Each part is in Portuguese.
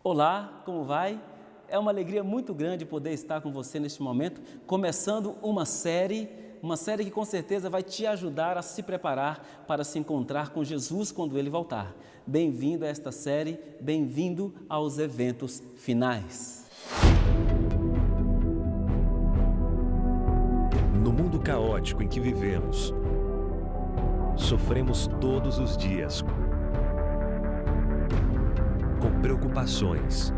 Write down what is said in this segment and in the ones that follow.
Olá, como vai? É uma alegria muito grande poder estar com você neste momento, começando uma série que com certeza vai te ajudar a se preparar para se encontrar com Jesus quando Ele voltar. Bem-vindo a esta série, bem-vindo aos eventos finais. No mundo caótico em que vivemos, sofremos todos os dias com preocupações,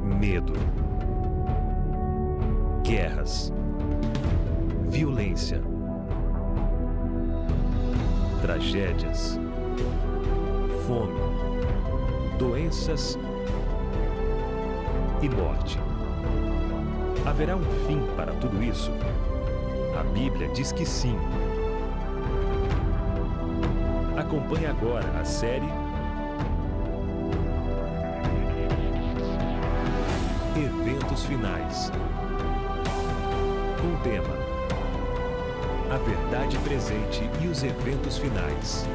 medo, guerras, violência, tragédias, fome, doenças e morte. Haverá um fim para tudo isso? A Bíblia diz que sim. Acompanhe agora a série Eventos Finais, com o tema A Verdade Presente e os Eventos Finais.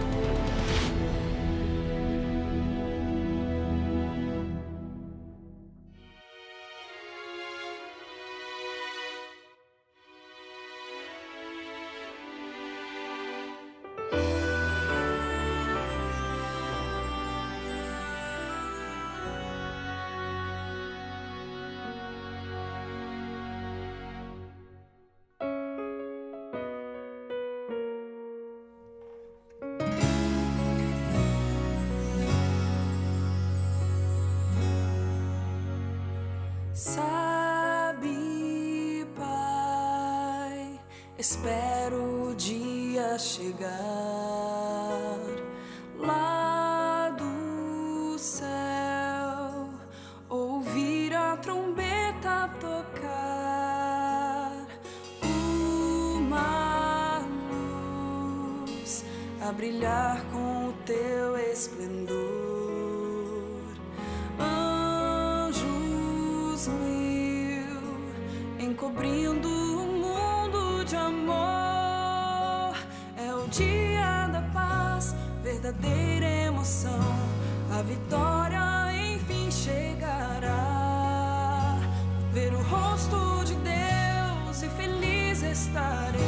Sabe, Pai, espero o dia chegar lá do céu, ouvir a trombeta tocar, uma luz a brilhar com o teu esplendor. Encobrindo o mundo de amor, é o dia da paz, verdadeira emoção, a vitória enfim chegará. Ver o rosto de Deus e feliz estarei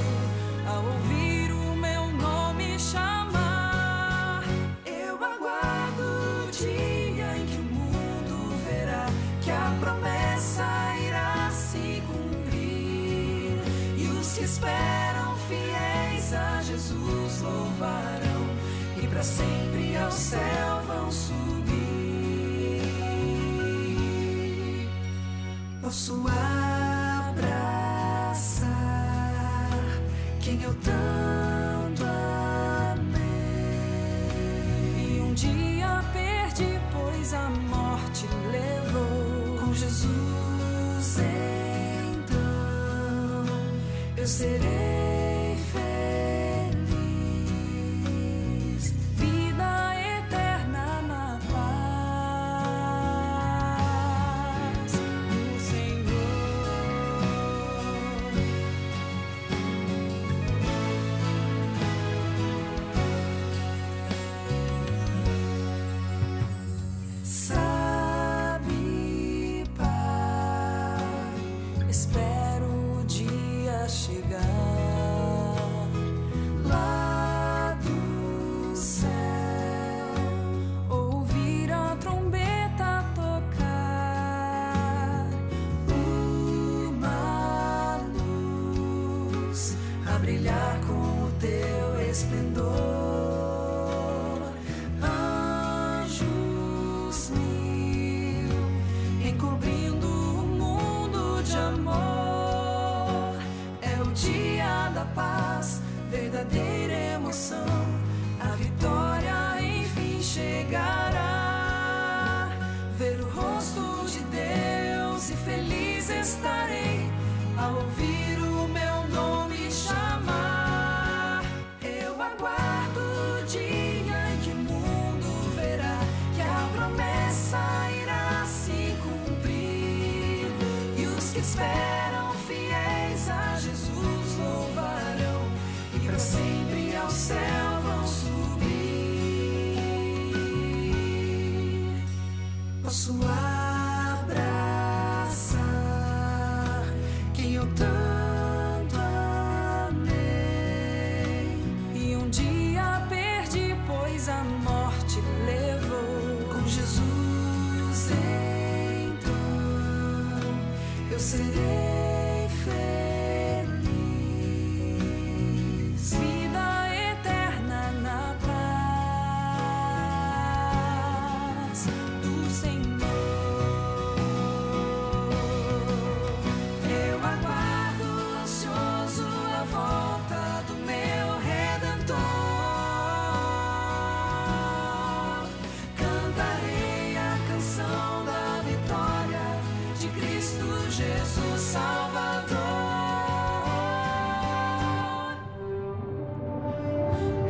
ao ouvir o meu nome chamar. Eu aguardo o dia em que o mundo verá que a promessa irá se cumprir. Os que esperam fiéis a Jesus louvarão e para sempre ao céu vão subir. Posso abraçar quem eu tanto amei e um dia perdi, pois a morte levou. Com Jesus eu serei feliz, vida eterna na paz do Senhor. Sabe, Pai, espero o dia chegar lá do céu, ouvir a trombeta tocar, uma luz a brilhar com o teu esplendor. Anjos mil encobrindo o mundo de amor, dia da paz, verdadeira emoção, a vitória enfim chegará. Ver o rosto de Deus e feliz estarei ao ouvir o meu nome chamar. Eu aguardo o dia em que o mundo verá que a promessa irá se cumprir e os que esperam fiéis a Jesus louvarão e para sempre ao céu vão subir. Posso abraçar quem eu tanto amei e um dia perdi, pois a morte levou. Com Jesus então eu serei feliz, vida eterna na paz do Senhor. Eu aguardo ansioso a volta do meu Redentor. Cantarei a canção da vitória de Cristo Jesus Salvador.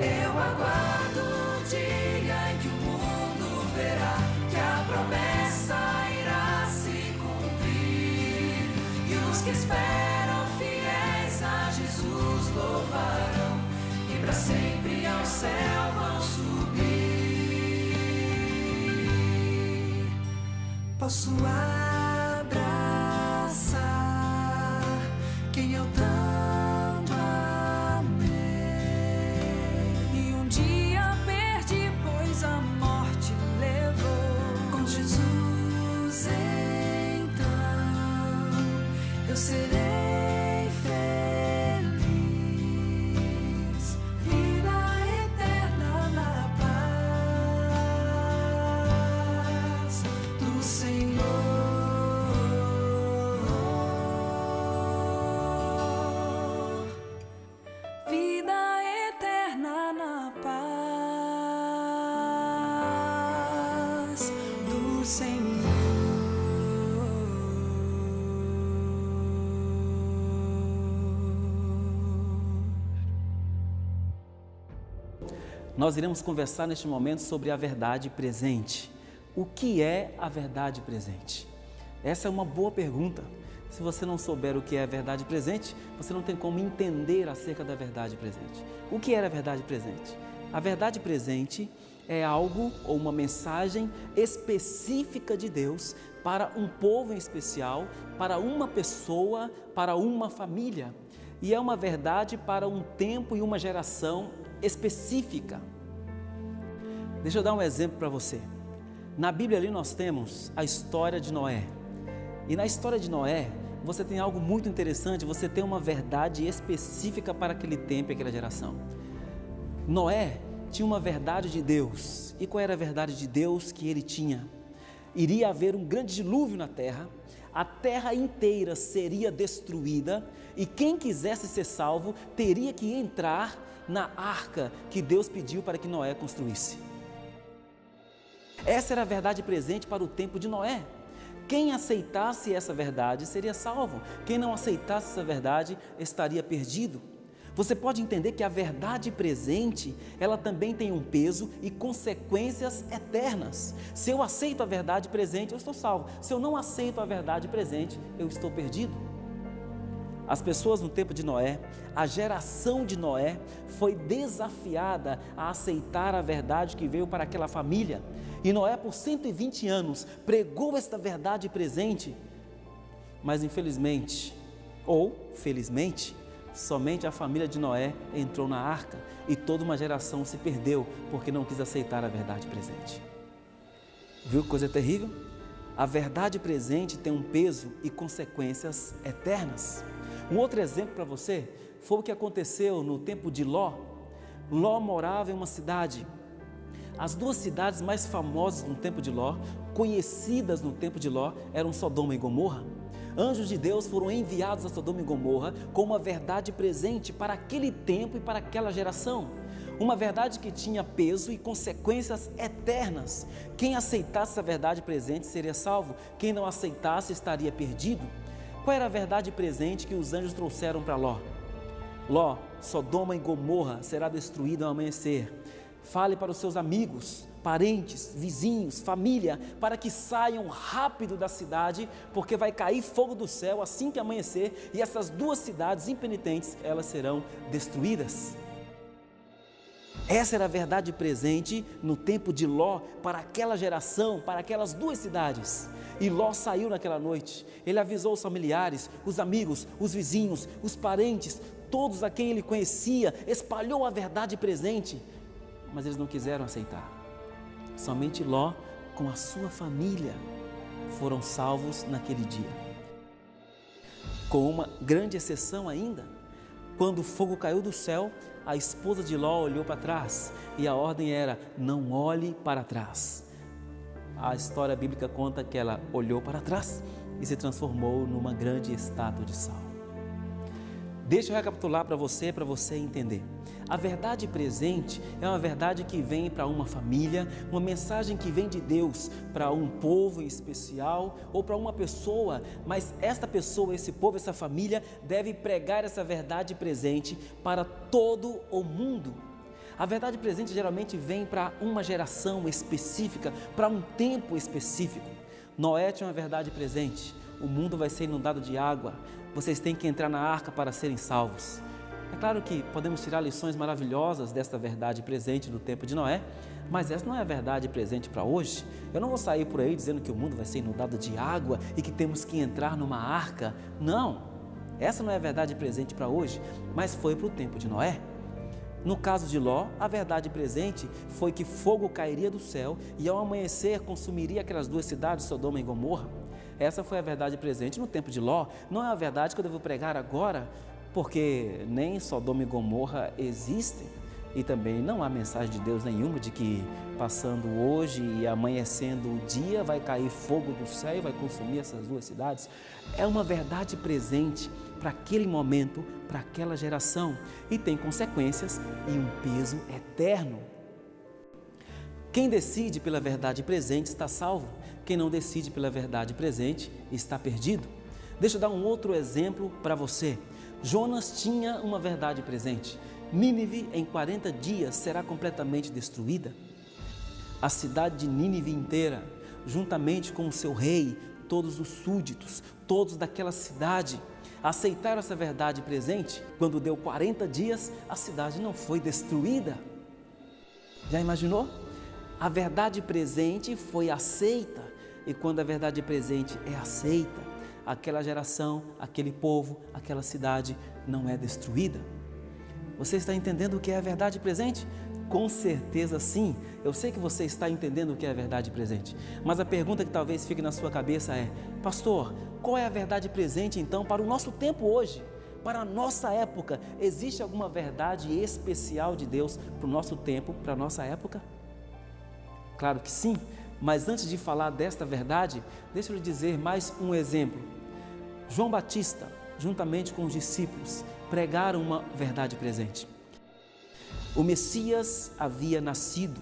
Eu aguardo o dia em que o mundo verá que a promessa irá se cumprir, e os que esperam fiéis a Jesus louvarão e para sempre ao céu vão subir. Posso abraçar quem eu tanto amei e um dia perdi, pois a morte levou. Com Jesus então eu serei feliz, vida eterna na paz do Senhor. Vida eterna na paz do Senhor. Nós iremos conversar neste momento sobre a verdade presente. O que é a verdade presente? Essa é uma boa pergunta. Se você não souber o que é a verdade presente, você não tem como entender acerca da verdade presente. O que era a verdade presente? A verdade presente é algo ou uma mensagem específica de Deus para um povo em especial, para uma pessoa, para uma família. E é uma verdade para um tempo e uma geração específica. Deixa eu dar um exemplo para você. Na Bíblia ali nós temos a história de Noé. E na história de Noé, você tem algo muito interessante, você tem uma verdade específica para aquele tempo e aquela geração. Noé tinha uma verdade de Deus. E qual era a verdade de Deus que ele tinha? Iria haver um grande dilúvio na terra, a terra inteira seria destruída e quem quisesse ser salvo teria que entrar na arca que Deus pediu para que Noé construísse. Essa era a verdade presente para o tempo de Noé. Quem aceitasse essa verdade seria salvo. Quem não aceitasse essa verdade estaria perdido. Você pode entender que a verdade presente, ela também tem um peso e consequências eternas. Se eu aceito a verdade presente, eu estou salvo. Se eu não aceito a verdade presente, eu estou perdido. As pessoas no tempo de Noé, a geração de Noé, foi desafiada a aceitar a verdade que veio para aquela família. E Noé, por 120 anos, pregou esta verdade presente, mas infelizmente, ou felizmente, somente a família de Noé entrou na arca e toda uma geração se perdeu porque não quis aceitar a verdade presente. Viu que coisa terrível? A verdade presente tem um peso e consequências eternas. Um outro exemplo para você foi o que aconteceu no tempo de Ló. Ló morava em uma cidade. As duas cidades mais famosas no tempo de Ló, conhecidas no tempo de Ló, eram Sodoma e Gomorra. Anjos de Deus foram enviados a Sodoma e Gomorra com uma verdade presente para aquele tempo e para aquela geração. Uma verdade que tinha peso e consequências eternas. Quem aceitasse essa verdade presente seria salvo, quem não aceitasse estaria perdido. Qual era a verdade presente que os anjos trouxeram para Ló? Ló, Sodoma e Gomorra será destruído ao amanhecer. Fale para os seus amigos, parentes, vizinhos, família, para que saiam rápido da cidade, porque vai cair fogo do céu assim que amanhecer, e essas duas cidades impenitentes, elas serão destruídas. Essa era a verdade presente no tempo de Ló para aquela geração, para aquelas duas cidades. E Ló saiu naquela noite. Ele avisou os familiares, os amigos, os vizinhos, os parentes, todos a quem ele conhecia, espalhou a verdade presente, mas eles não quiseram aceitar. Somente Ló, com a sua família, foram salvos naquele dia. Com uma grande exceção ainda, quando o fogo caiu do céu, a esposa de Ló olhou para trás e a ordem era: não olhe para trás. A história bíblica conta que ela olhou para trás e se transformou numa grande estátua de sal. Deixa eu recapitular para você entender. A verdade presente é uma verdade que vem para uma família, uma mensagem que vem de Deus para um povo em especial ou para uma pessoa, mas esta pessoa, esse povo, essa família deve pregar essa verdade presente para todo o mundo. A verdade presente geralmente vem para uma geração específica, para um tempo específico. Noé tinha uma verdade presente: o mundo vai ser inundado de água, vocês têm que entrar na arca para serem salvos. É claro que podemos tirar lições maravilhosas desta verdade presente do tempo de Noé, mas essa não é a verdade presente para hoje. Eu não vou sair por aí dizendo que o mundo vai ser inundado de água e que temos que entrar numa arca. Não, essa não é a verdade presente para hoje, mas foi para o tempo de Noé. No caso de Ló, a verdade presente foi que fogo cairia do céu e ao amanhecer consumiria aquelas duas cidades, Sodoma e Gomorra. Essa foi a verdade presente no tempo de Ló. Não é a verdade que eu devo pregar agora, porque nem Sodoma e Gomorra existem e também não há mensagem de Deus nenhuma de que passando hoje e amanhecendo o dia vai cair fogo do céu e vai consumir essas duas cidades. É uma verdade presente para aquele momento, para aquela geração, e tem consequências e um peso eterno. Quem decide pela verdade presente está salvo, quem não decide pela verdade presente está perdido. Deixa eu dar um outro exemplo para você. Jonas tinha uma verdade presente: Nínive em 40 dias será completamente destruída. A cidade de Nínive inteira, juntamente com o seu rei, todos os súditos, todos daquela cidade, aceitaram essa verdade presente. Quando deu 40 dias, a cidade não foi destruída. Já imaginou? A verdade presente foi aceita, e quando a verdade presente é aceita, aquela geração, aquele povo, aquela cidade não é destruída. Você está entendendo o que é a verdade presente? Com certeza sim, eu sei que você está entendendo o que é a verdade presente, mas a pergunta que talvez fique na sua cabeça é: pastor, qual é a verdade presente então para o nosso tempo hoje? Para a nossa época, existe alguma verdade especial de Deus para o nosso tempo, para a nossa época? Claro que sim, mas antes de falar desta verdade, deixa eu lhe dizer mais um exemplo. João Batista, juntamente com os discípulos, pregaram uma verdade presente. O Messias havia nascido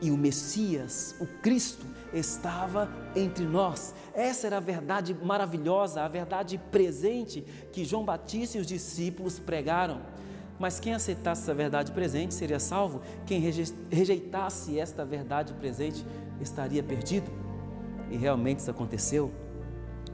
e o Messias, o Cristo, estava entre nós. Essa era a verdade maravilhosa, a verdade presente que João Batista e os discípulos pregaram. Mas quem aceitasse essa verdade presente seria salvo, quem rejeitasse esta verdade presente estaria perdido. E realmente isso aconteceu.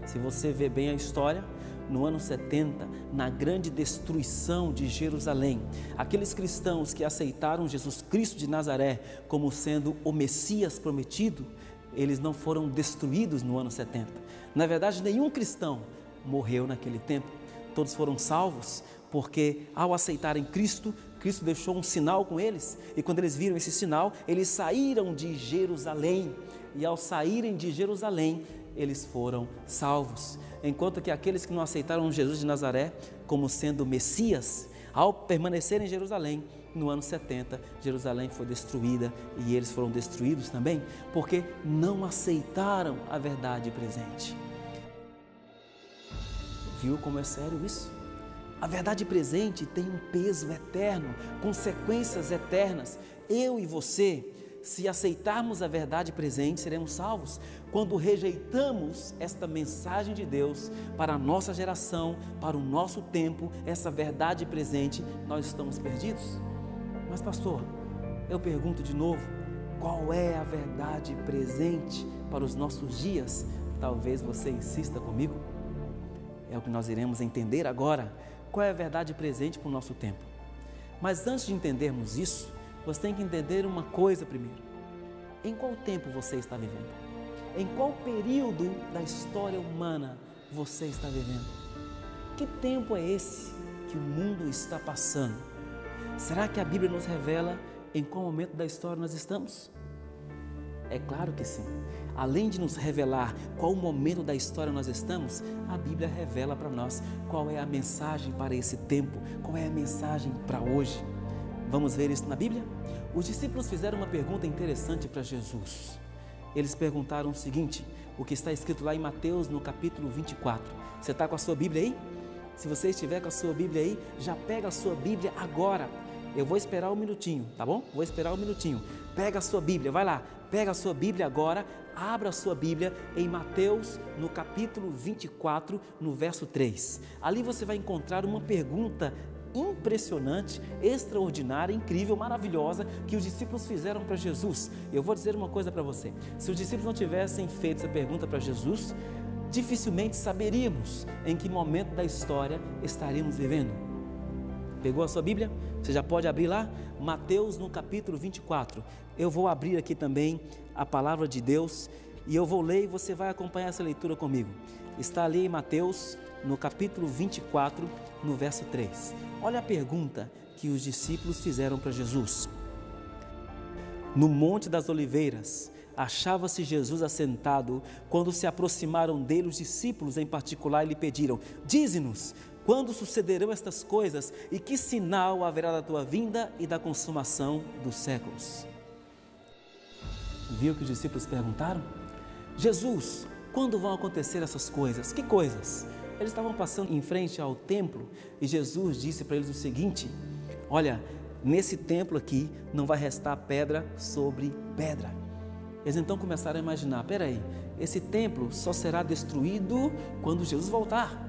Se você vê bem a história, no ano 70, na grande destruição de Jerusalém, aqueles cristãos que aceitaram Jesus Cristo de Nazaré como sendo o Messias prometido, eles não foram destruídos no ano 70. Na verdade, nenhum cristão morreu naquele tempo. Todos foram salvos, porque ao aceitarem Cristo, Cristo deixou um sinal com eles, e quando eles viram esse sinal, eles saíram de Jerusalém, e ao saírem de Jerusalém, eles foram salvos. Enquanto que aqueles que não aceitaram Jesus de Nazaré como sendo Messias, ao permanecerem em Jerusalém, no ano 70, Jerusalém foi destruída e eles foram destruídos também, porque não aceitaram a verdade presente. Viu como é sério isso? A verdade presente tem um peso eterno, consequências eternas. Eu e você, se aceitarmos a verdade presente, seremos salvos. Quando rejeitamos esta mensagem de Deus para a nossa geração, para o nosso tempo, essa verdade presente, nós estamos perdidos. Mas pastor, eu pergunto de novo, qual é a verdade presente para os nossos dias? Talvez você insista comigo. É o que nós iremos entender agora. Qual é a verdade presente para o nosso tempo? Mas antes de entendermos isso, você tem que entender uma coisa primeiro. Em qual tempo você está vivendo? Em qual período da história humana você está vivendo? Que tempo é esse que o mundo está passando? Será que a Bíblia nos revela em qual momento da história nós estamos? É claro que sim. Além de nos revelar qual momento da história nós estamos, a Bíblia revela para nós qual é a mensagem para esse tempo, qual é a mensagem para hoje. Vamos ver isso na Bíblia? Os discípulos fizeram uma pergunta interessante para Jesus. Eles perguntaram o seguinte, o que está escrito lá em Mateus no capítulo 24. Você está com a sua Bíblia aí? Se você estiver com a sua Bíblia aí, já pega a sua Bíblia agora. Eu vou esperar um minutinho, tá bom? Vou esperar um minutinho. Pega a sua Bíblia, vai lá. Pega a sua Bíblia agora, abra a sua Bíblia em Mateus, no capítulo 24, no verso 3. Ali você vai encontrar uma pergunta impressionante, extraordinária, incrível, maravilhosa, que os discípulos fizeram para Jesus. Eu vou dizer uma coisa para você. Se os discípulos não tivessem feito essa pergunta para Jesus, dificilmente saberíamos em que momento da história estaríamos vivendo. Pegou a sua Bíblia? Você já pode abrir lá? Mateus no capítulo 24. Eu vou abrir aqui também a palavra de Deus e eu vou ler e você vai acompanhar essa leitura comigo. Está ali em Mateus no capítulo 24, no verso 3. Olha a pergunta que os discípulos fizeram para Jesus. No Monte das Oliveiras, achava-se Jesus assentado quando se aproximaram dele os discípulos em particular e lhe pediram: dize-nos, quando sucederão estas coisas e que sinal haverá da tua vinda e da consumação dos séculos? Viu que os discípulos perguntaram? Jesus, quando vão acontecer essas coisas? Que coisas? Eles estavam passando em frente ao templo e Jesus disse para eles o seguinte: olha, nesse templo aqui não vai restar pedra sobre pedra. Eles então começaram a imaginar, peraí, esse templo só será destruído quando Jesus voltar.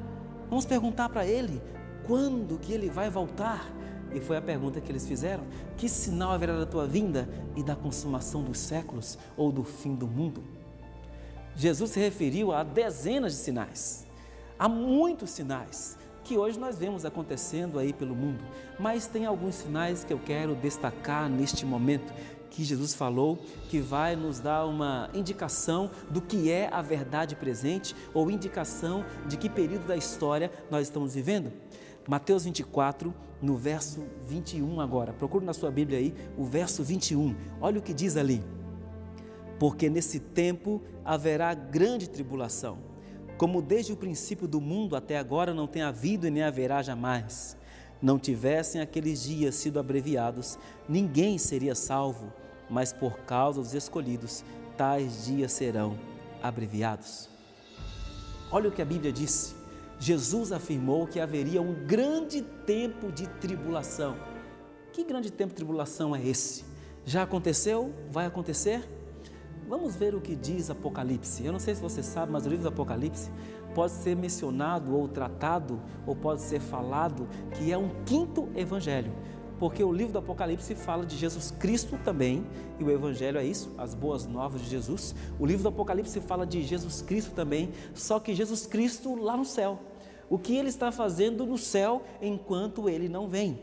Vamos perguntar para ele, quando que ele vai voltar? E foi a pergunta que eles fizeram: que sinal haverá da tua vinda e da consumação dos séculos ou do fim do mundo? Jesus se referiu a dezenas de sinais, há muitos sinais que hoje nós vemos acontecendo aí pelo mundo, mas tem alguns sinais que eu quero destacar neste momento, que Jesus falou que vai nos dar uma indicação do que é a verdade presente ou indicação de que período da história nós estamos vivendo. Mateus 24, no verso 21 agora, procure na sua Bíblia aí o verso 21, olha o que diz ali: porque nesse tempo haverá grande tribulação, como desde o princípio do mundo até agora não tem havido e nem haverá jamais. Não tivessem aqueles dias sido abreviados, ninguém seria salvo, mas por causa dos escolhidos, tais dias serão abreviados. Olha o que a Bíblia disse. Jesus afirmou que haveria um grande tempo de tribulação. Que grande tempo de tribulação é esse? Já aconteceu? Vai acontecer? Vamos ver o que diz Apocalipse. Eu não sei se você sabe, mas o livro do Apocalipse pode ser mencionado ou tratado, ou pode ser falado que é um quinto evangelho, porque o livro do Apocalipse fala de Jesus Cristo também, e o evangelho é isso, as boas novas de Jesus. O livro do Apocalipse fala de Jesus Cristo também, só que Jesus Cristo lá no céu, o que ele está fazendo no céu enquanto ele não vem.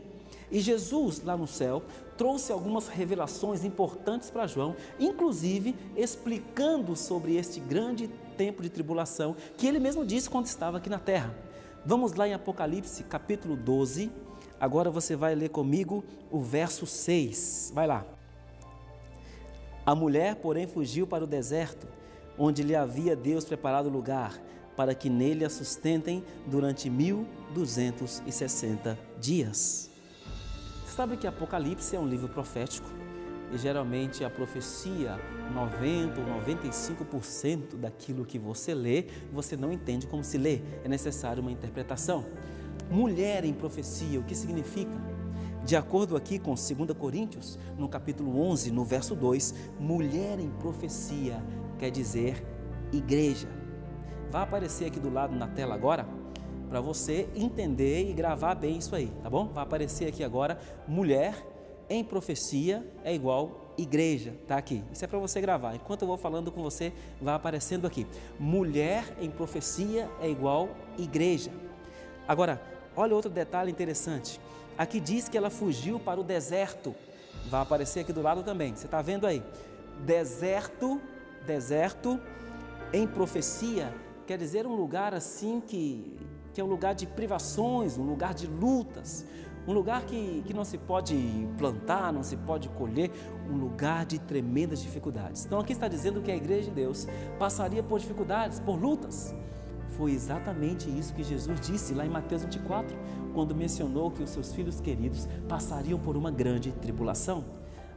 E Jesus lá no céu trouxe algumas revelações importantes para João, inclusive explicando sobre este grande tempo de tribulação que ele mesmo disse quando estava aqui na terra. Vamos lá em Apocalipse capítulo 12, agora você vai ler comigo o verso 6, vai lá. A mulher, porém, fugiu para o deserto, onde lhe havia Deus preparado lugar, para que nele a sustentem durante 1260 dias. Sabe que Apocalipse é um livro profético e geralmente a profecia, 90 ou 95% daquilo que você lê, você não entende como se lê, é necessário uma interpretação. Mulher em profecia, o que significa? De acordo aqui com 2 Coríntios, no capítulo 11, no verso 2, mulher em profecia quer dizer igreja. Vai aparecer aqui do lado na tela agora, para você entender e gravar bem isso aí, tá bom? Vai aparecer aqui agora, mulher em profecia é igual igreja, tá aqui. Isso é para você gravar, enquanto eu vou falando com você, vai aparecendo aqui. Mulher em profecia é igual igreja. Agora, olha outro detalhe interessante, aqui diz que ela fugiu para o deserto, Vai aparecer aqui do lado também, você está vendo aí? Deserto em profecia, quer dizer um lugar assim que é um lugar de privações, um lugar de lutas, um lugar que não se pode plantar, não se pode colher, um lugar de tremendas dificuldades. Então aqui está dizendo que a igreja de Deus passaria por dificuldades, por lutas. Foi exatamente isso que Jesus disse lá em Mateus 24, quando mencionou que os seus filhos queridos passariam por uma grande tribulação.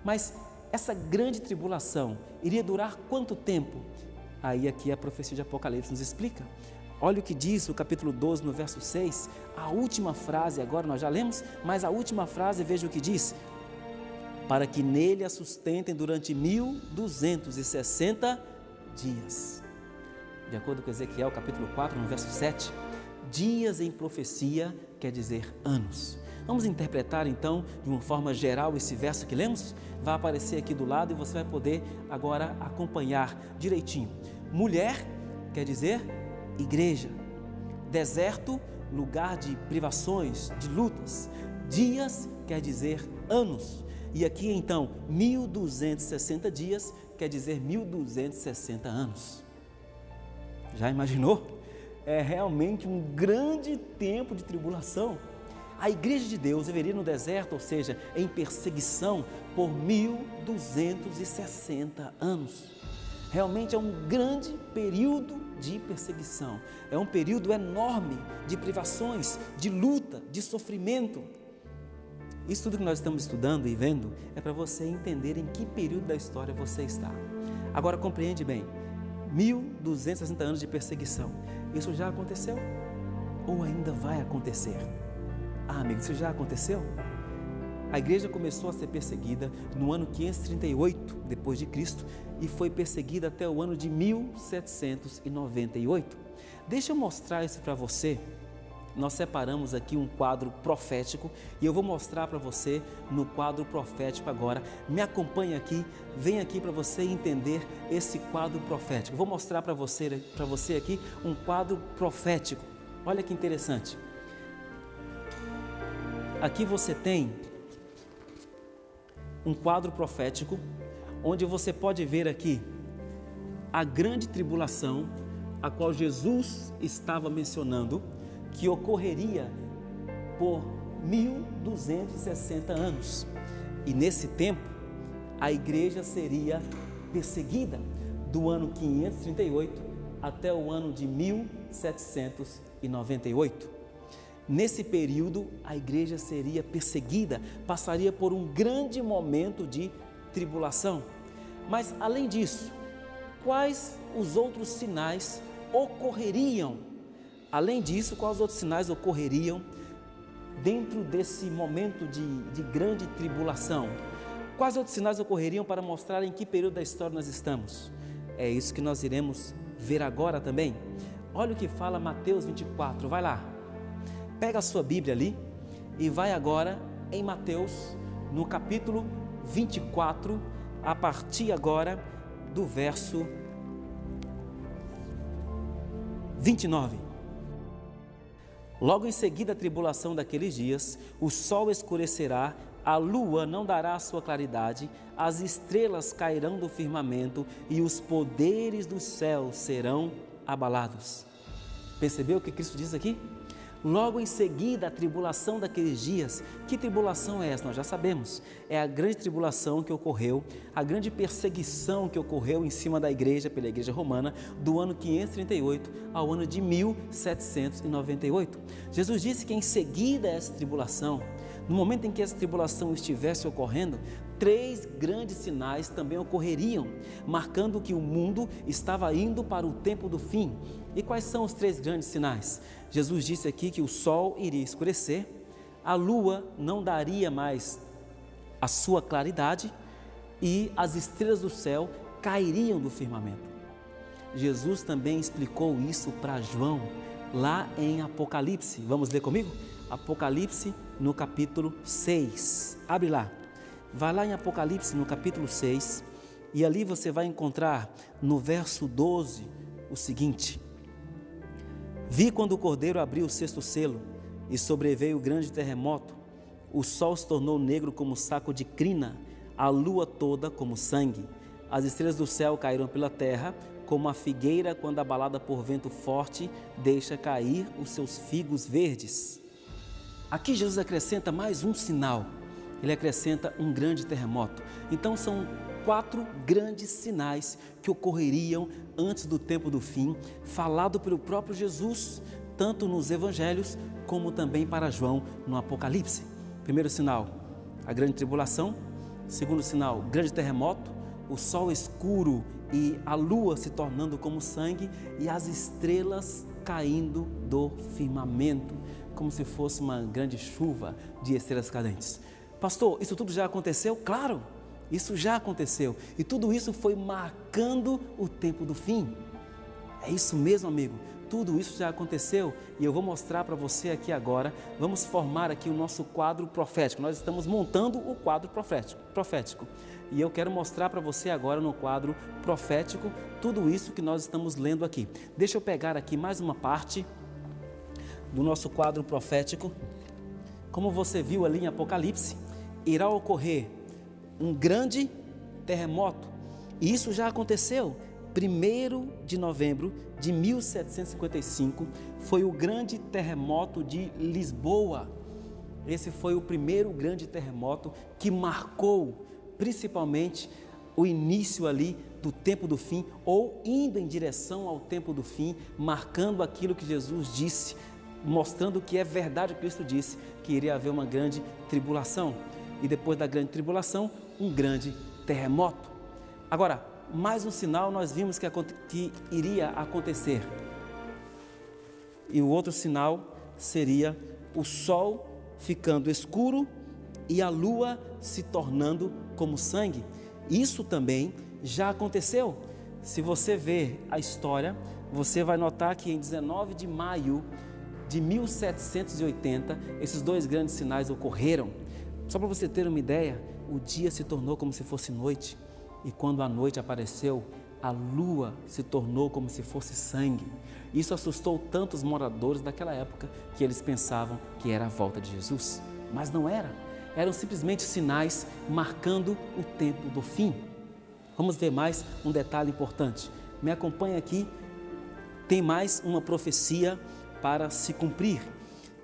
Mas essa grande tribulação iria durar quanto tempo? Aí aqui a profecia de Apocalipse nos explica. Olha o que diz o capítulo 12, no verso 6, a última frase, agora nós já lemos, mas a última frase, veja o que diz: para que nele a sustentem durante 1260 dias. De acordo com Ezequiel, capítulo 4, no verso 7, dias em profecia quer dizer anos. Vamos interpretar então de uma forma geral esse verso que lemos? Vai aparecer aqui do lado e você vai poder agora acompanhar direitinho. Mulher quer dizer igreja. Deserto, lugar de privações, de lutas. Dias quer dizer anos. E aqui então, 1260 dias quer dizer 1260 anos. Já imaginou? É realmente um grande tempo de tribulação. A igreja de Deus viveria no deserto, ou seja, em perseguição por 1260 anos. Realmente é um grande período de perseguição, é um período enorme de privações, de luta, de sofrimento. Isso tudo que nós estamos estudando e vendo é para você entender em que período da história você está. Agora compreende bem, 1260 anos de perseguição, isso já aconteceu? Ou ainda vai acontecer? Amigo, isso já aconteceu? A igreja começou a ser perseguida no ano 538 depois de Cristo e foi perseguida até o ano de 1798. Deixa eu mostrar isso para você. Nós separamos aqui um quadro profético e eu vou mostrar para você no quadro profético agora. Me acompanhe aqui, vem aqui para você entender esse quadro profético. Vou mostrar para você aqui um quadro profético. Olha que interessante. Aqui você tem um quadro profético, onde você pode ver aqui a grande tribulação, a qual Jesus estava mencionando, que ocorreria por 1260 anos. E nesse tempo, a igreja seria perseguida do ano 538 até o ano de 1798. Nesse período, a igreja seria perseguida, passaria por um grande momento de tribulação. Mas, além disso, quais os outros sinais ocorreriam? Além disso, quais outros sinais ocorreriam dentro desse momento de grande tribulação? Quais outros sinais ocorreriam para mostrar em que período da história nós estamos? É isso que nós iremos ver agora também. Olha o que fala Mateus 24, vai lá. Pega a sua Bíblia ali e vai agora em Mateus, no capítulo 24, a partir agora do verso 29. Logo em seguida a tribulação daqueles dias, o sol escurecerá, a lua não dará a sua claridade, as estrelas cairão do firmamento e os poderes do céu serão abalados. Percebeu o que Cristo diz aqui? Logo em seguida, a tribulação daqueles dias. Que tribulação é essa? Nós já sabemos. É a grande tribulação que ocorreu, a grande perseguição que ocorreu em cima da igreja, pela igreja romana, do ano 538 ao ano de 1798. Jesus disse que em seguida a essa tribulação, no momento em que essa tribulação estivesse ocorrendo, 3 grandes sinais também ocorreriam, marcando que o mundo estava indo para o tempo do fim. E quais são os 3 grandes sinais? Jesus disse aqui que o sol iria escurecer, a lua não daria mais a sua claridade e as estrelas do céu cairiam do firmamento. Jesus também explicou isso para João, lá em Apocalipse. Vamos ler comigo? Apocalipse no capítulo 6. Abre lá. Vai lá em Apocalipse no capítulo 6 e ali você vai encontrar no verso 12 o seguinte: vi quando o Cordeiro abriu o 6º selo e sobreveio o grande terremoto, o sol se tornou negro como saco de crina, a lua toda como sangue. As estrelas do céu caíram pela terra, como a figueira quando abalada por vento forte deixa cair os seus figos verdes. Aqui Jesus acrescenta mais um sinal. Ele acrescenta um grande terremoto. Então são 4 grandes sinais que ocorreriam antes do tempo do fim, falado pelo próprio Jesus, tanto nos evangelhos como também para João no Apocalipse. Primeiro sinal, a grande tribulação. Segundo sinal, grande terremoto, o sol escuro e a lua se tornando como sangue e as estrelas caindo do firmamento, como se fosse uma grande chuva de estrelas cadentes. Pastor, isso tudo já aconteceu? Claro, isso já aconteceu. E tudo isso foi marcando o tempo do fim. É isso mesmo, amigo. Tudo isso já aconteceu e eu vou mostrar para você aqui agora. Vamos formar aqui o nosso quadro profético. Nós estamos montando o quadro profético. E eu quero mostrar para você agora no quadro profético tudo isso que nós estamos lendo aqui. Deixa eu pegar aqui mais uma parte do nosso quadro profético. Como você viu ali em Apocalipse, irá ocorrer um grande terremoto. E isso já aconteceu. 1º de novembro de 1755 foi o grande terremoto de Lisboa. Esse foi o primeiro grande terremoto que marcou principalmente o início ali do tempo do fim, ou indo em direção ao tempo do fim, marcando aquilo que Jesus disse, mostrando que é verdade o que Cristo disse, que iria haver uma grande tribulação. E depois da grande tribulação, um grande terremoto. Agora, mais um sinal nós vimos que iria acontecer. E o outro sinal seria o sol ficando escuro e a lua se tornando como sangue. Isso também já aconteceu. Se você ver a história, você vai notar que em 19 de maio de 1780, esses 2 grandes sinais ocorreram. Só para você ter uma ideia, o dia se tornou como se fosse noite. E quando a noite apareceu, a lua se tornou como se fosse sangue. Isso assustou tanto os moradores daquela época que eles pensavam que era a volta de Jesus. Mas não era. Eram simplesmente sinais marcando o tempo do fim. Vamos ver mais um detalhe importante. Me acompanha aqui. Tem mais uma profecia para se cumprir,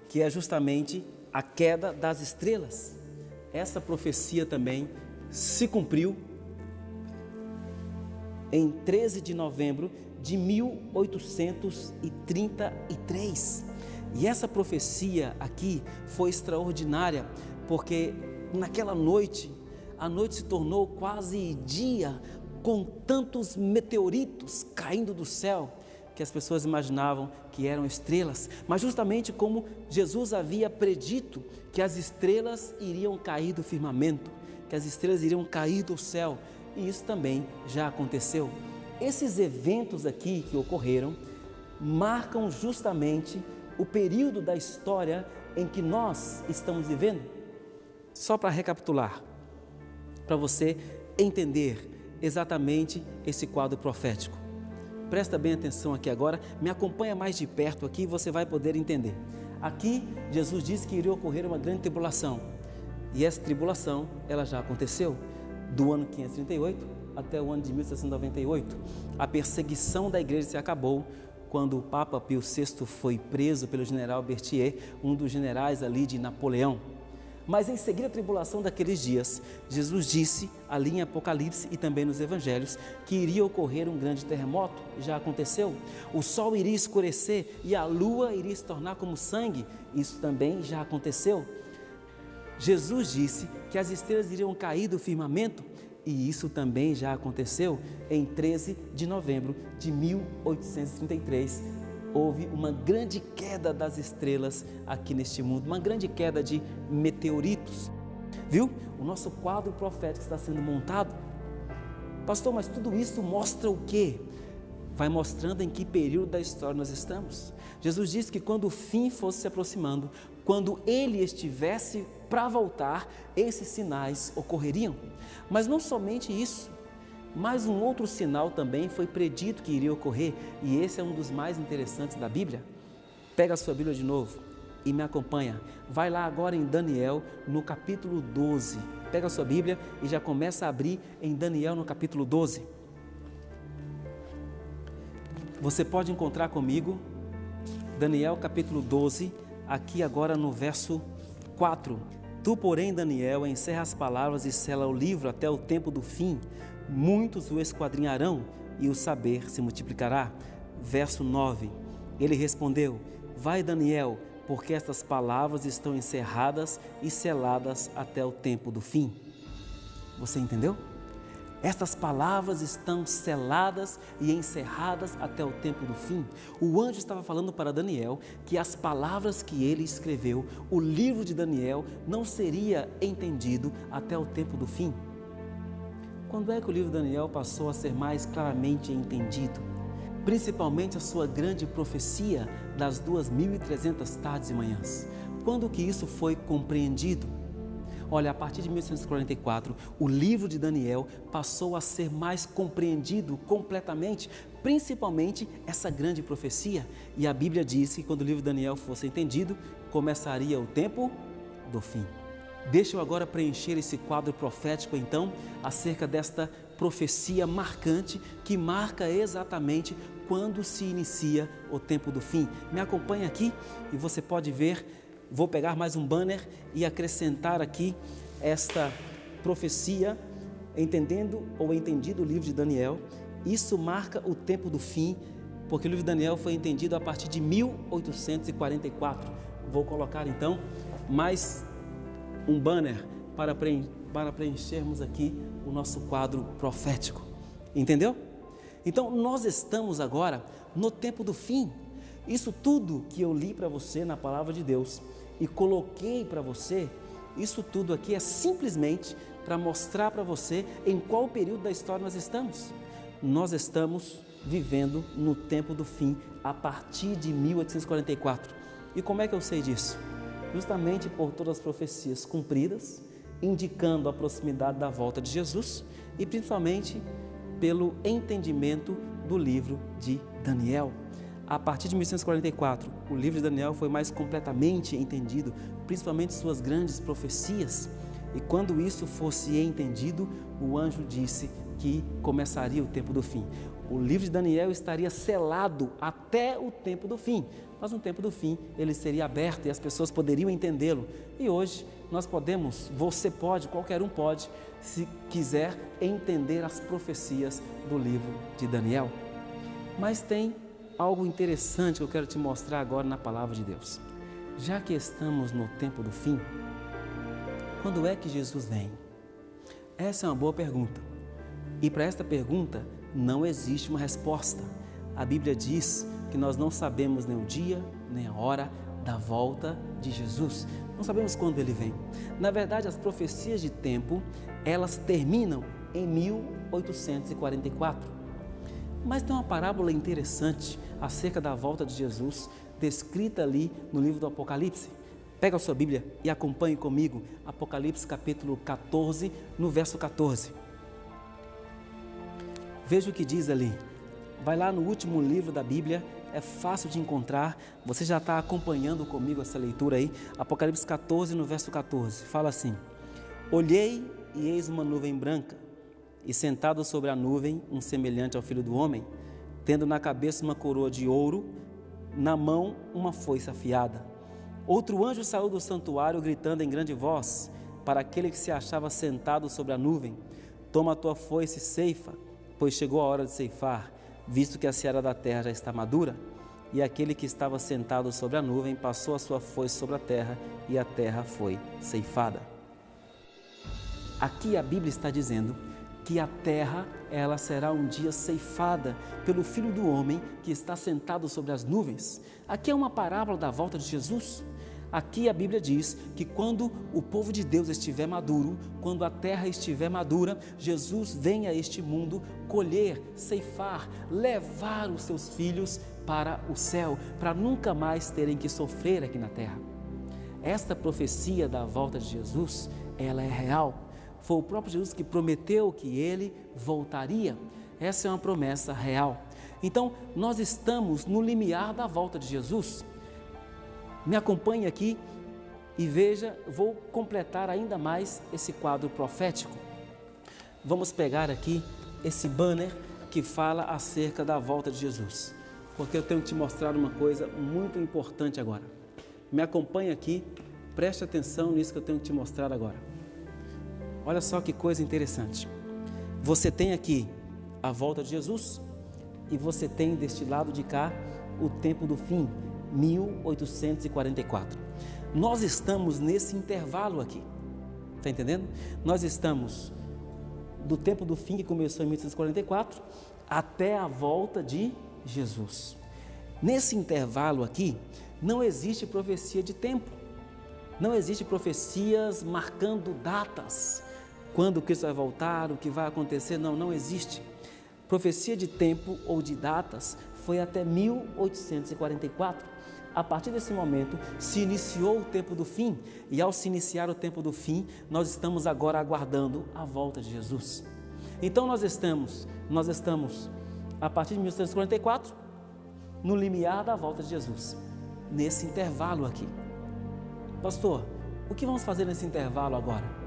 que é justamente a queda das estrelas. Essa profecia também se cumpriu em 13 de novembro de 1833. E essa profecia aqui foi extraordinária, porque naquela noite, a noite se tornou quase dia, com tantos meteoritos caindo do céu, que as pessoas imaginavam que eram estrelas, mas justamente como Jesus havia predito que as estrelas iriam cair do firmamento, que as estrelas iriam cair do céu, e isso também já aconteceu. Esses eventos aqui que ocorreram marcam justamente o período da história em que nós estamos vivendo. Só para recapitular, para você entender exatamente esse quadro profético. Presta bem atenção aqui agora, me acompanha mais de perto aqui e você vai poder entender. Aqui, Jesus disse que iria ocorrer uma grande tribulação. E essa tribulação, ela já aconteceu. Do ano 538 até o ano de 1798. A perseguição da igreja se acabou quando o Papa Pio VI foi preso pelo general Berthier, um dos generais ali de Napoleão. Mas em seguida a tribulação daqueles dias, Jesus disse ali em Apocalipse e também nos Evangelhos que iria ocorrer um grande terremoto. Já aconteceu. O sol iria escurecer e a lua iria se tornar como sangue. Isso também já aconteceu. Jesus disse que as estrelas iriam cair do firmamento e isso também já aconteceu. Em 13 de novembro de 1833, houve uma grande queda das estrelas aqui neste mundo, uma grande queda de meteoritos. Viu? O nosso quadro profético está sendo montado. Pastor, mas tudo isso mostra o quê? Vai mostrando em que período da história nós estamos. Jesus disse que quando o fim fosse se aproximando, quando ele estivesse para voltar, esses sinais ocorreriam. Mas não somente isso, mas um outro sinal também foi predito que iria ocorrer, e esse é um dos mais interessantes da Bíblia. Pega a sua Bíblia de novo e me acompanha. Vai lá agora em Daniel, no capítulo 12. pega a sua Bíblia e já começa a abrir em Daniel no capítulo 12. Você pode encontrar comigo Daniel capítulo 12, aqui agora no verso 4. Tu, porém, Daniel, encerra as palavras e sela o livro até o tempo do fim. Muitos o esquadrinharão e o saber se multiplicará. Verso 9. Ele respondeu: vai, Daniel, porque estas palavras estão encerradas e seladas até o tempo do fim. Você entendeu? Estas palavras estão seladas e encerradas até o tempo do fim. O anjo estava falando para Daniel que as palavras que ele escreveu, o livro de Daniel, não seria entendido até o tempo do fim. Quando é que o livro de Daniel passou a ser mais claramente entendido? Principalmente a sua grande profecia das 2.300 tardes e manhãs. Quando que isso foi compreendido? Olha, a partir de 1844, o livro de Daniel passou a ser mais compreendido completamente, principalmente essa grande profecia. E a Bíblia diz que quando o livro de Daniel fosse entendido, começaria o tempo do fim. Deixa eu agora preencher esse quadro profético, então, acerca desta profecia marcante que marca exatamente quando se inicia o tempo do fim. Me acompanha aqui e você pode ver. Vou pegar mais um banner e acrescentar aqui esta profecia, entendendo ou entendido o livro de Daniel. Isso marca o tempo do fim, porque o livro de Daniel foi entendido a partir de 1844. Vou colocar então mais um banner para preenchermos aqui o nosso quadro profético. Entendeu? Então nós estamos agora no tempo do fim. Isso tudo que eu li para você na palavra de Deus e coloquei para você, isso tudo aqui é simplesmente para mostrar para você em qual período da história nós estamos. Nós estamos vivendo no tempo do fim a partir de 1844. E como é que eu sei disso? Justamente por todas as profecias cumpridas, indicando a proximidade da volta de Jesus e principalmente pelo entendimento do livro de Daniel. A partir de 1844, o livro de Daniel foi mais completamente entendido, principalmente suas grandes profecias. E quando isso fosse entendido, o anjo disse que começaria o tempo do fim. O livro de Daniel estaria selado até o tempo do fim, mas no tempo do fim ele seria aberto e as pessoas poderiam entendê-lo. E hoje nós podemos, você pode, qualquer um pode, se quiser entender as profecias do livro de Daniel. Mas tem algo interessante que eu quero te mostrar agora na palavra de Deus. Já que estamos no tempo do fim, quando é que Jesus vem? Essa é uma boa pergunta. E para esta pergunta não existe uma resposta. A Bíblia diz que nós não sabemos nem o dia, nem a hora da volta de Jesus. Não sabemos quando ele vem. Na verdade, as profecias de tempo, elas terminam em 1844. Mas tem uma parábola interessante acerca da volta de Jesus, descrita ali no livro do Apocalipse. Pega a sua Bíblia e acompanhe comigo, Apocalipse capítulo 14, no verso 14. Veja o que diz ali. Vai lá no último livro da Bíblia, é fácil de encontrar, você já está acompanhando comigo essa leitura aí. Apocalipse 14, no verso 14, fala assim: olhei e eis uma nuvem branca, e sentado sobre a nuvem, um semelhante ao Filho do Homem, tendo na cabeça uma coroa de ouro, na mão uma foice afiada. Outro anjo saiu do santuário, gritando em grande voz, para aquele que se achava sentado sobre a nuvem: toma a tua foice e ceifa, pois chegou a hora de ceifar, visto que a seara da terra já está madura. E aquele que estava sentado sobre a nuvem passou a sua foice sobre a terra, e a terra foi ceifada. Aqui a Bíblia está dizendo que a terra, ela será um dia ceifada pelo Filho do Homem que está sentado sobre as nuvens. Aqui é uma parábola da volta de Jesus. Aqui a Bíblia diz que quando o povo de Deus estiver maduro, quando a terra estiver madura, Jesus vem a este mundo colher, ceifar, levar os seus filhos para o céu, para nunca mais terem que sofrer aqui na terra. Esta profecia da volta de Jesus, ela é real. Foi o próprio Jesus que prometeu que ele voltaria. Essa é uma promessa real. Então, nós estamos no limiar da volta de Jesus. Me acompanhe aqui E veja, vou completar ainda mais esse quadro profético. Vamos pegar aqui esse banner que fala acerca da volta de Jesus, porque eu tenho que te mostrar uma coisa muito importante agora. Me acompanhe aqui, preste atenção nisso que eu tenho que te mostrar agora. Olha só que coisa interessante. Você tem aqui a volta de Jesus e você tem deste lado de cá o tempo do fim, 1844. Nós estamos nesse intervalo aqui, está entendendo? Nós estamos do tempo do fim, que começou em 1844, até a volta de Jesus. Nesse intervalo aqui, não existe profecia de tempo, não existe profecias marcando datas, quando Cristo vai voltar, o que vai acontecer, não existe. Profecia de tempo ou de datas foi até 1844. A partir desse momento, se iniciou o tempo do fim, e ao se iniciar o tempo do fim, nós estamos agora aguardando a volta de Jesus. Então nós estamos, a partir de 1844, no limiar da volta de Jesus, nesse intervalo aqui. Pastor, o que vamos fazer nesse intervalo agora?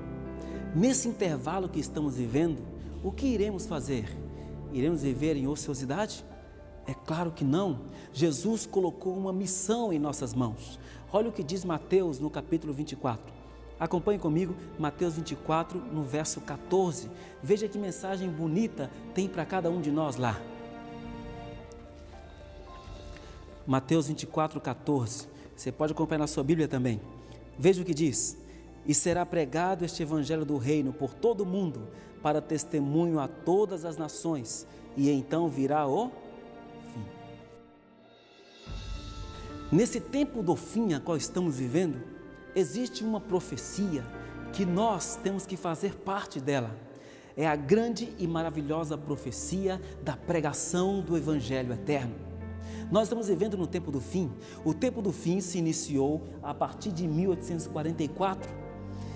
Nesse intervalo que estamos vivendo, o que iremos fazer? Iremos viver em ociosidade? É claro que não. Jesus colocou uma missão em nossas mãos. Olha o que diz Mateus no capítulo 24. Acompanhe comigo Mateus 24 no verso 14. Veja que mensagem bonita tem para cada um de nós lá. Mateus 24, 14. Você pode acompanhar na sua Bíblia também. Veja o que diz. E será pregado este evangelho do reino por todo o mundo, para testemunho a todas as nações, e então virá o fim. Nesse tempo do fim a qual estamos vivendo, existe uma profecia que nós temos que fazer parte dela. É a grande e maravilhosa profecia da pregação do Evangelho eterno. Nós estamos vivendo no tempo do fim. O tempo do fim se iniciou a partir de 1844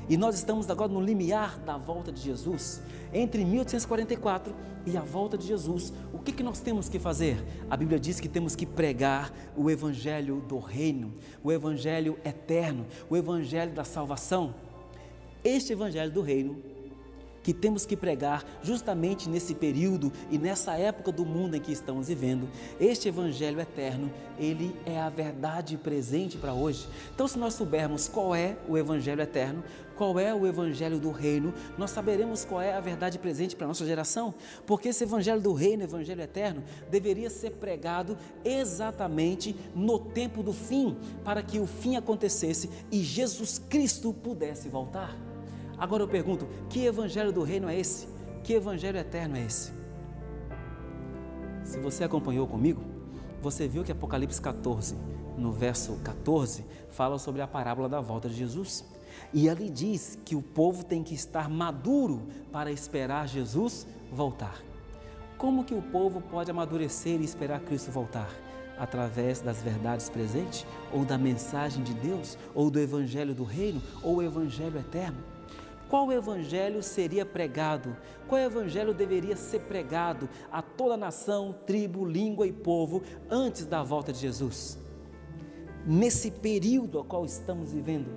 e nós estamos agora no limiar da volta de Jesus. Entre 1844 e a volta de Jesus, o que nós temos que fazer? A Bíblia diz que temos que pregar o Evangelho do reino, o Evangelho eterno, o Evangelho da salvação. Este Evangelho do reino que temos que pregar justamente nesse período e nessa época do mundo em que estamos vivendo. Este Evangelho eterno, ele é a verdade presente para hoje. Então, se nós soubermos qual é o Evangelho eterno, qual é o Evangelho do reino, nós saberemos qual é a verdade presente para a nossa geração, porque esse Evangelho do reino, Evangelho eterno, deveria ser pregado exatamente no tempo do fim, para que o fim acontecesse e Jesus Cristo pudesse voltar. Agora eu pergunto, que evangelho do reino é esse? Que evangelho eterno é esse? Se você acompanhou comigo, você viu que Apocalipse 14, no verso 14, fala sobre a parábola da volta de Jesus. E ali diz que o povo tem que estar maduro para esperar Jesus voltar. Como que o povo pode amadurecer e esperar Cristo voltar? Através das verdades presentes, ou da mensagem de Deus, ou do evangelho do reino, ou o evangelho eterno. Qual evangelho seria pregado? Qual evangelho deveria ser pregado a toda nação, tribo, língua e povo antes da volta de Jesus? Nesse período ao qual estamos vivendo,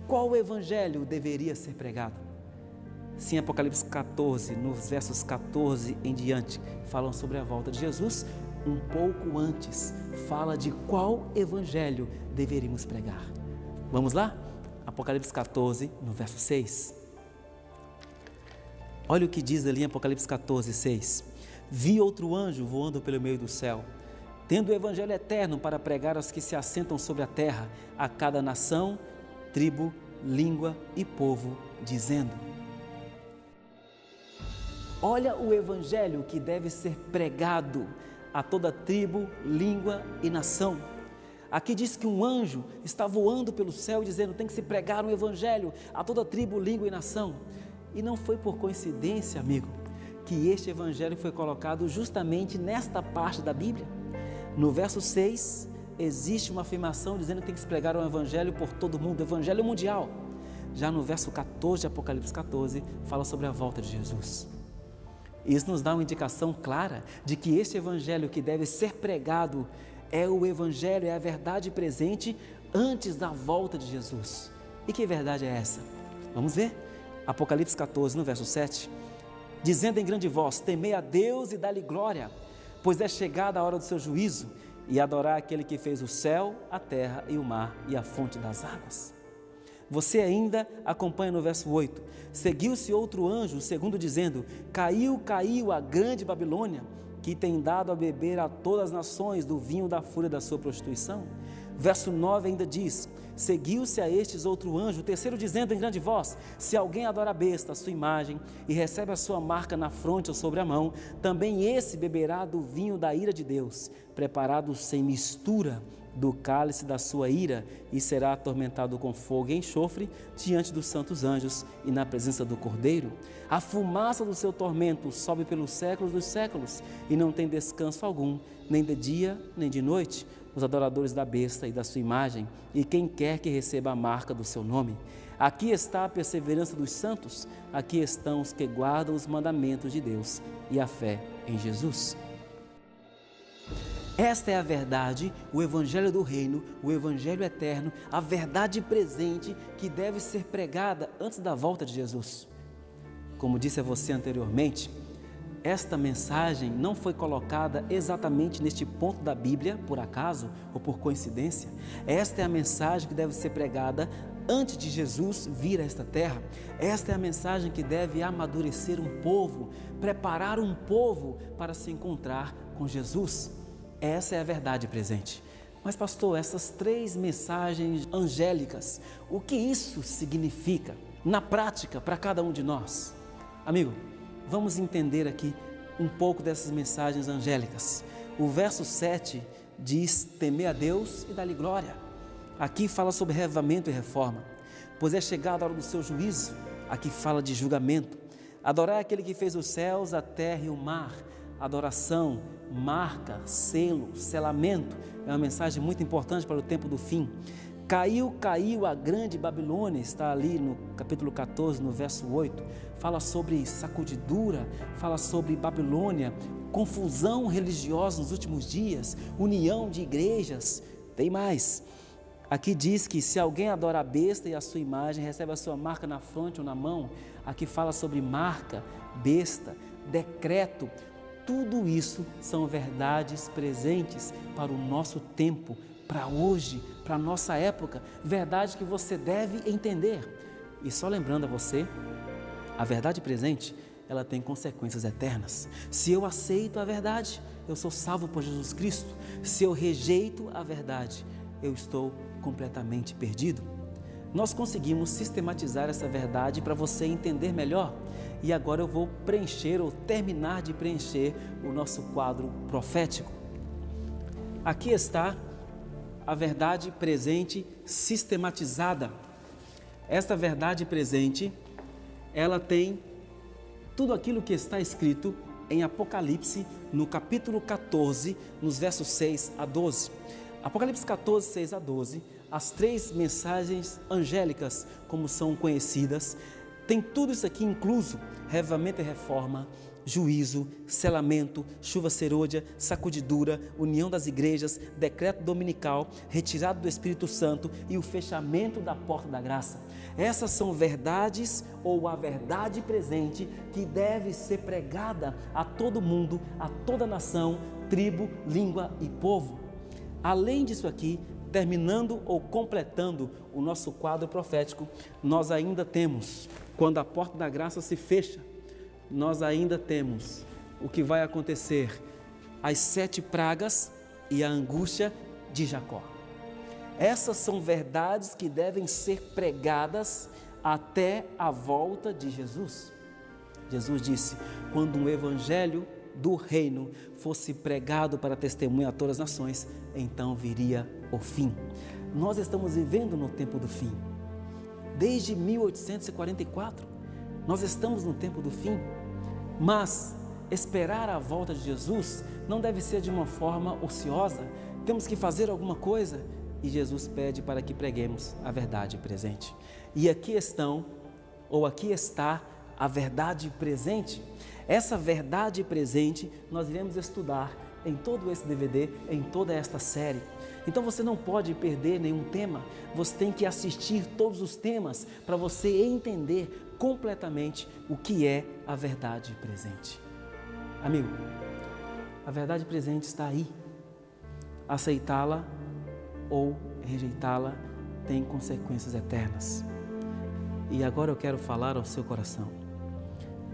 qual evangelho deveria ser pregado? Sim, Apocalipse 14, nos versos 14 em diante, falam sobre a volta de Jesus. Um pouco antes, fala de qual evangelho deveríamos pregar. Vamos lá? Apocalipse 14, no verso 6. Olha o que diz ali em Apocalipse 14, 6. Vi outro anjo voando pelo meio do céu, tendo o evangelho eterno para pregar aos que se assentam sobre a terra, a cada nação, tribo, língua e povo, dizendo: olha o evangelho que deve ser pregado a toda tribo, língua e nação. Aqui diz que um anjo está voando pelo céu dizendo: tem que se pregar um evangelho a toda tribo, língua e nação. E não foi por coincidência, amigo, que este evangelho foi colocado justamente nesta parte da Bíblia. No verso 6, existe uma afirmação dizendo que tem que se pregar um evangelho por todo mundo, evangelho mundial. Já no verso 14 de Apocalipse 14, fala sobre a volta de Jesus. Isso nos dá uma indicação clara de que este evangelho que deve ser pregado é o evangelho, é a verdade presente antes da volta de Jesus. E que verdade é essa? Vamos ver. Apocalipse 14, no verso 7. Dizendo em grande voz: temei a Deus e dá-lhe glória, pois é chegada a hora do seu juízo, e adorar aquele que fez o céu, a terra e o mar e a fonte das águas. Você ainda acompanha no verso 8. Seguiu-se outro anjo, o segundo, dizendo: caiu, caiu a grande Babilônia, que tem dado a beber a todas as nações do vinho da fúria da sua prostituição. Verso 9 ainda diz: seguiu-se a estes outro anjo, o terceiro, dizendo em grande voz: se alguém adora a besta, a sua imagem, e recebe a sua marca na fronte ou sobre a mão, também esse beberá do vinho da ira de Deus, preparado sem mistura do cálice da sua ira, e será atormentado com fogo e enxofre diante dos santos anjos e na presença do Cordeiro. A fumaça do seu tormento sobe pelos séculos dos séculos, e não tem descanso algum, nem de dia nem de noite, os adoradores da besta e da sua imagem, e quem quer que receba a marca do seu nome. Aqui está a perseverança dos santos, aqui estão os que guardam os mandamentos de Deus e a fé em Jesus. Esta é a verdade, o Evangelho do Reino, o Evangelho eterno, a verdade presente que deve ser pregada antes da volta de Jesus. Como disse a você anteriormente, esta mensagem não foi colocada exatamente neste ponto da Bíblia, por acaso ou por coincidência. Esta é a mensagem que deve ser pregada antes de Jesus vir a esta terra. Esta é a mensagem que deve amadurecer um povo, preparar um povo para se encontrar com Jesus. Essa é a verdade presente. Mas pastor, essas 3 mensagens angélicas, o que isso significa na prática para cada um de nós? Amigo, vamos entender aqui um pouco dessas mensagens angélicas. O verso 7 diz: temer a Deus e dar-lhe glória. Aqui fala sobre reavivamento e reforma, pois é chegada a hora do seu juízo. Aqui fala de julgamento. Adorar aquele que fez os céus, a terra e o mar. Adoração, marca, selo, selamento, é uma mensagem muito importante para o tempo do fim. Caiu, caiu a grande Babilônia, está ali no capítulo 14, no verso 8, fala sobre sacudidura, fala sobre Babilônia, confusão religiosa nos últimos dias, união de igrejas, tem mais. Aqui diz que se alguém adora a besta e a sua imagem, recebe a sua marca na fronte ou na mão. Aqui fala sobre marca, besta, decreto. Tudo isso são verdades presentes para o nosso tempo, para hoje, para a nossa época, verdade que você deve entender. E só lembrando a você, a verdade presente, ela tem consequências eternas. Se eu aceito a verdade, eu sou salvo por Jesus Cristo. Se eu rejeito a verdade, eu estou completamente perdido. Nós conseguimos sistematizar essa verdade para você entender melhor. E agora eu vou preencher ou terminar de preencher o nosso quadro profético. Aqui está a verdade presente sistematizada. Esta verdade presente, ela tem tudo aquilo que está escrito em Apocalipse, no capítulo 14, nos versos 6 a 12. Apocalipse 14, 6 a 12, as 3 mensagens angélicas, como são conhecidas, tem tudo isso aqui incluso: reavivamento e reforma, juízo, selamento, chuva serôdia, sacudidura, união das igrejas, decreto dominical, retirada do Espírito Santo e o fechamento da porta da graça. Essas são verdades, ou a verdade presente, que deve ser pregada a todo mundo, a toda nação, tribo, língua e povo. Além disso aqui, terminando ou completando o nosso quadro profético, nós ainda temos, quando a porta da graça se fecha, nós ainda temos o que vai acontecer, as 7 pragas e a angústia de Jacó. Essas são verdades que devem ser pregadas até a volta de Jesus. Jesus disse: quando um evangelho do reino fosse pregado para testemunha a todas as nações, então viria o fim. Nós estamos vivendo no tempo do fim. Desde 1844, nós estamos no tempo do fim. Mas esperar a volta de Jesus não deve ser de uma forma ociosa. Temos que fazer alguma coisa. E Jesus pede para que preguemos a verdade presente. E aqui está a verdade presente. Essa verdade presente nós iremos estudar em todo esse DVD, em toda esta série. Então você não pode perder nenhum tema, você tem que assistir todos os temas para você entender completamente o que é a verdade presente. Amigo, a verdade presente está aí. Aceitá-la ou rejeitá-la tem consequências eternas. E agora eu quero falar ao seu coração.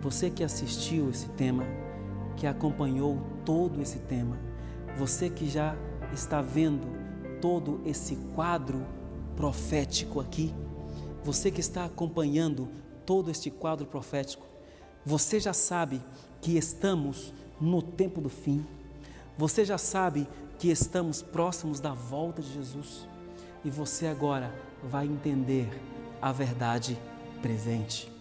Você que assistiu esse tema, que acompanhou todo esse tema, você que já está vendo todo esse quadro profético aqui, você que está acompanhando todo este quadro profético, você já sabe que estamos no tempo do fim, você já sabe que estamos próximos da volta de Jesus e você agora vai entender a verdade presente.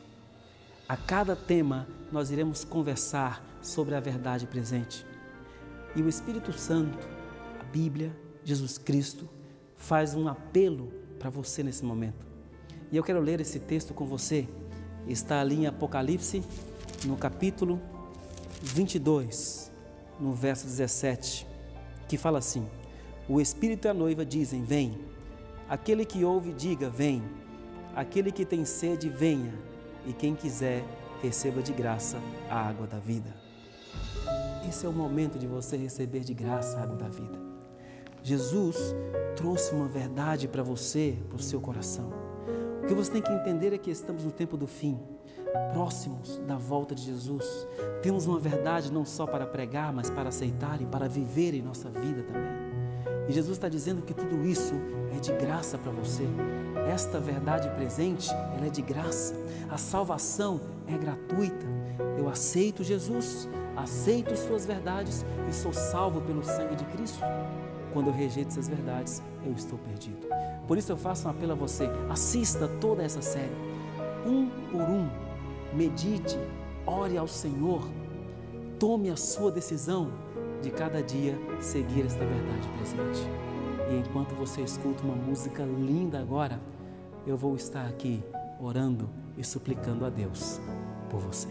A cada tema nós iremos conversar sobre a verdade presente. E o Espírito Santo, a Bíblia, Jesus Cristo, faz um apelo para você nesse momento. E eu quero ler esse texto com você. Está ali em Apocalipse, no capítulo 22, no verso 17, que fala assim: o Espírito e a noiva dizem, vem. Aquele que ouve, diga, vem. Aquele que tem sede, venha. E quem quiser, receba de graça a água da vida. Esse é o momento de você receber de graça a água da vida. Jesus trouxe uma verdade para você, para o seu coração. O que você tem que entender é que estamos no tempo do fim, próximos da volta de Jesus. Temos uma verdade não só para pregar, mas para aceitar e para viver em nossa vida também. E Jesus está dizendo que tudo isso é de graça para você. Esta verdade presente, ela é de graça. A salvação é gratuita. Eu aceito Jesus, aceito suas verdades e sou salvo pelo sangue de Cristo. Quando eu rejeito essas verdades, eu estou perdido. Por isso eu faço um apelo a você, assista toda essa série, um por um, medite, ore ao Senhor, tome a sua decisão de cada dia seguir esta verdade presente. E enquanto você escuta uma música linda agora, eu vou estar aqui orando e suplicando a Deus por você.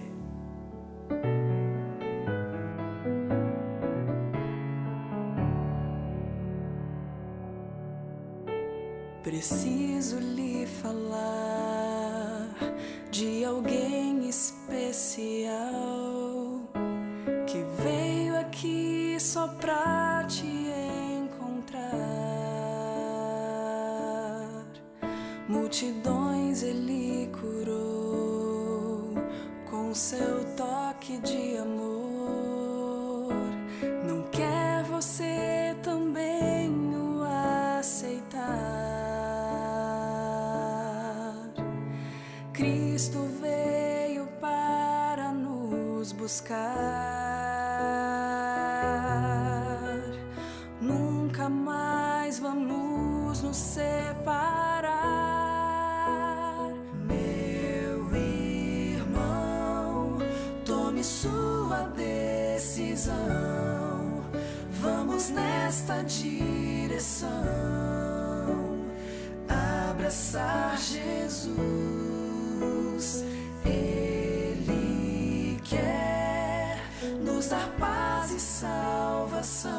Preciso lhe falar de alguém especial que veio aqui só pra te encontrar. Multidões ele curou com seu toque de amor. Não quer você também o aceitar? Cristo veio para nos buscar. Nunca mais vamos nos separar. Meu irmão, tome sua decisão. Vamos nesta direção. Abraçar Jesus. Ele quer nos dar paz e salvação,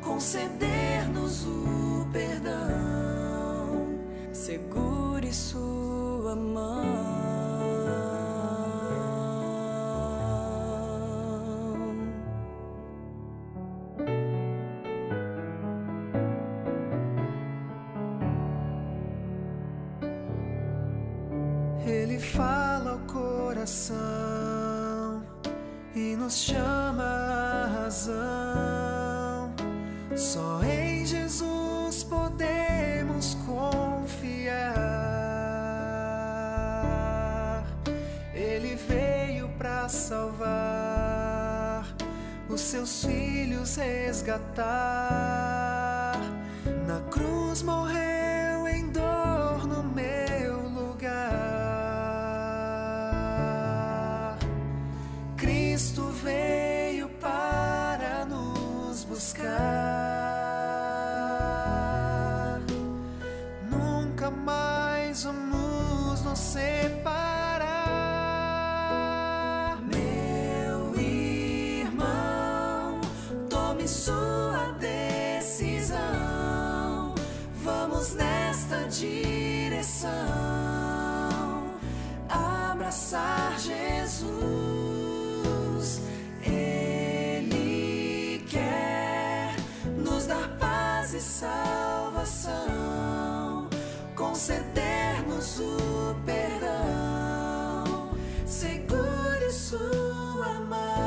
conceder-nos o perdão. Segure sua mão. Ele fala ao coração e nos chama à razão. Só em Jesus podemos confiar. Ele veio para salvar, os seus filhos resgatar. Na cruz morreu em dor no meu lugar. Cristo veio para nos buscar. Nunca mais vamos nos separar. Meu irmão, tome sua decisão. decisão. Vamos nesta direção, abraçar Jesus. Ele quer nos dar paz e salvação, conceder-nos o perdão. Segure sua mão.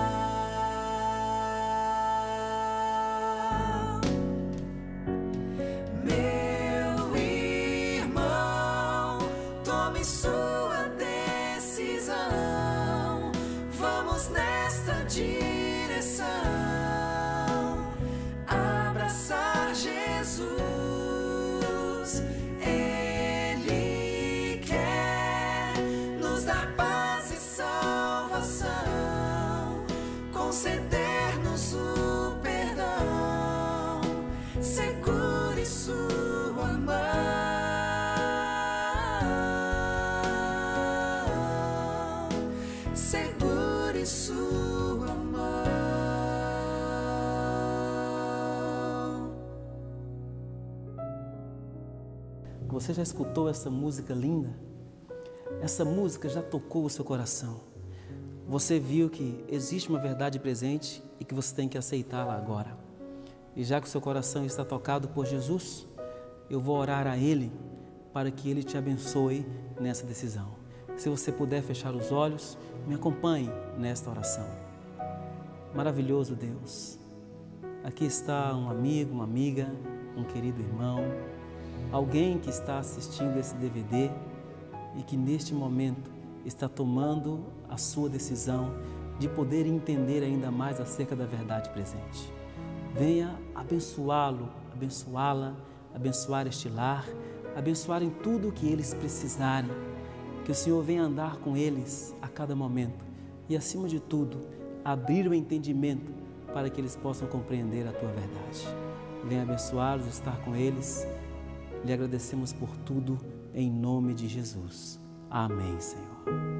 Meu irmão, tome sua decisão. Vamos nesta direção, abraçar Jesus. Ele quer nos dar paz e salvação, conceder-nos o perdão. Segure sua mão. Segure sua mão. Você já escutou essa música linda? Essa música já tocou o seu coração. Você viu que existe uma verdade presente e que você tem que aceitá-la agora. E já que o seu coração está tocado por Jesus, eu vou orar a Ele para que Ele te abençoe nessa decisão. Se você puder fechar os olhos, me acompanhe nesta oração. Maravilhoso Deus, aqui está um amigo, uma amiga, um querido irmão, alguém que está assistindo esse DVD e que neste momento está tomando a sua decisão de poder entender ainda mais acerca da verdade presente. Venha abençoá-lo, abençoá-la, abençoar este lar, abençoar em tudo o que eles precisarem. Que o Senhor venha andar com eles a cada momento e, acima de tudo, abrir o entendimento para que eles possam compreender a Tua verdade. Venha abençoá-los, estar com eles. Lhe agradecemos por tudo, em nome de Jesus. Amém, Senhor.